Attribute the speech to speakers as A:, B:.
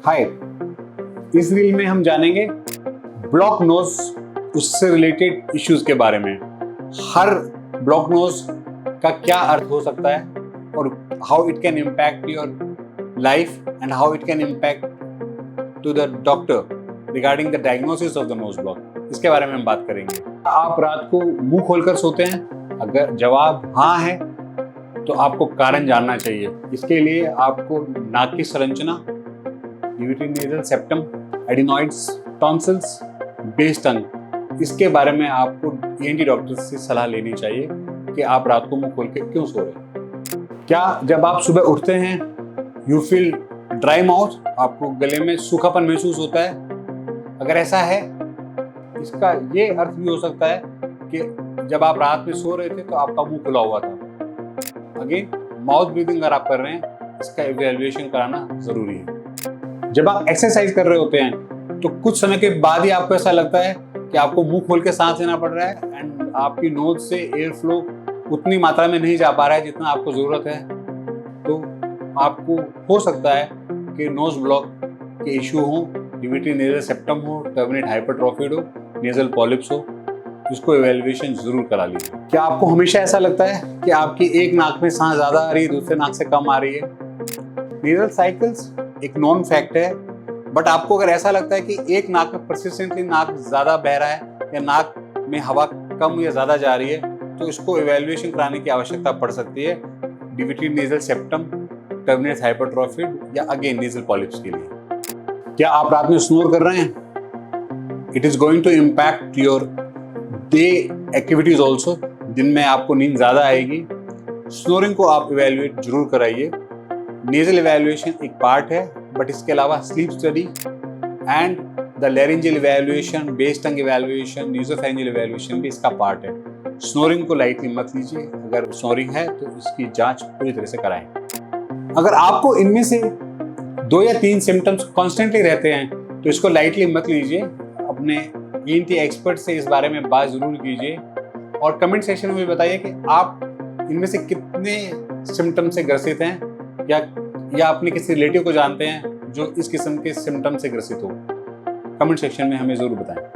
A: हाय, इस रील में हम जानेंगे ब्लॉक नोज, उससे रिलेटेड इश्यूज के बारे में। हर ब्लॉक नोज का क्या अर्थ हो सकता है और how it can impact your life and how it can impact to the doctor regarding the diagnosis of the nose block, इसके बारे में हम बात करेंगे। आप रात को मुंह खोलकर सोते हैं? अगर जवाब हाँ है तो आपको कारण जानना चाहिए। इसके लिए आपको नाक की संरचना, urinary septum, adenoids, tonsils, base tongue, इसके बारे में आपको ईएनटी डॉक्टर से सलाह लेनी चाहिए कि आप रात को मुंह खोल के क्यों सो रहे हैं। क्या जब आप सुबह उठते हैं यू फील ड्राई माउथ, आपको गले में सूखापन महसूस होता है? अगर ऐसा है, इसका ये अर्थ भी हो सकता है कि जब आप रात में सो रहे थे तो आपका मुंह खुला हुआ था। अगेन, माउथ ब्रीदिंग अगर आप कर रहे हैं, इसका इवैल्यूएशन कराना जरूरी है। जब आप एक्सरसाइज कर रहे होते हैं तो कुछ समय के बाद ही आपको ऐसा लगता है कि आपको मुंह खोल के सांस लेना पड़ रहा है एंड आपकी नोज से एयर फ्लो उतनी मात्रा में नहीं जा पा रहा है जितना आपको जरूरत है। तो आपको हो सकता है कि नोज ब्लॉक के इश्यू हो, यूरिनरी नेजल सेप्टम हो, टर्मिनेट हाइपरट्रोफिड हो, नेजल पॉलिप्स हो। इसको इवैल्यूएशन जरूर करा लीजिए। क्या आपको हमेशा ऐसा लगता है कि आपकी एक नाक में सांस ज्यादा आ रही है, दूसरे नाक से कम आ रही है? नेजल साइकिल्स एक नॉन फैक्ट है, बट आपको अगर ऐसा लगता है कि एक नाक में परसिस्टेंटली नाक ज्यादा बह रहा है या नाक में हवा कम या ज्यादा जा रही है, तो इसको इवैल्यूएशन कराने की आवश्यकता पड़ सकती है यूरिनरी नेजल सेप्टम, टर्मिनेट हाइपरट्रोफिड या अगेन नेजल पॉलिप्स के लिए। क्या आप रात में स्नोर कर रहे हैं? It is going to impact your day activities also. दिन में आपको नींद ज्यादा आएगी। स्नोरिंग को आप इवैल्यूएट जरूर कराइए। नेजल इवैल्यूएशन एक पार्ट है, बट इसके अलावा sleep study and the laryngeal evaluation, base tongue evaluation, nasopharyngeal evaluation भी इसका पार्ट है। स्नोरिंग को लाइटली मत लीजिए। अगर स्नोरिंग है तो इसकी जांच पूरी तरह से कराएं। अगर आपको इनमें से 2 या 3 सिम्टम्स कॉन्स्टेंटली रहते हैं तो इसको लाइटली मत लीजिए। अपने ईएनटी एक्सपर्ट से इस बारे में बात जरूर कीजिए और कमेंट सेक्शन में बताइए कि आप इनमें से कितने सिम्टम से ग्रसित हैं या अपने किसी रिलेटिव को जानते हैं जो इस किस्म के सिम्टम से ग्रसित हो। कमेंट सेक्शन में हमें जरूर बताएं।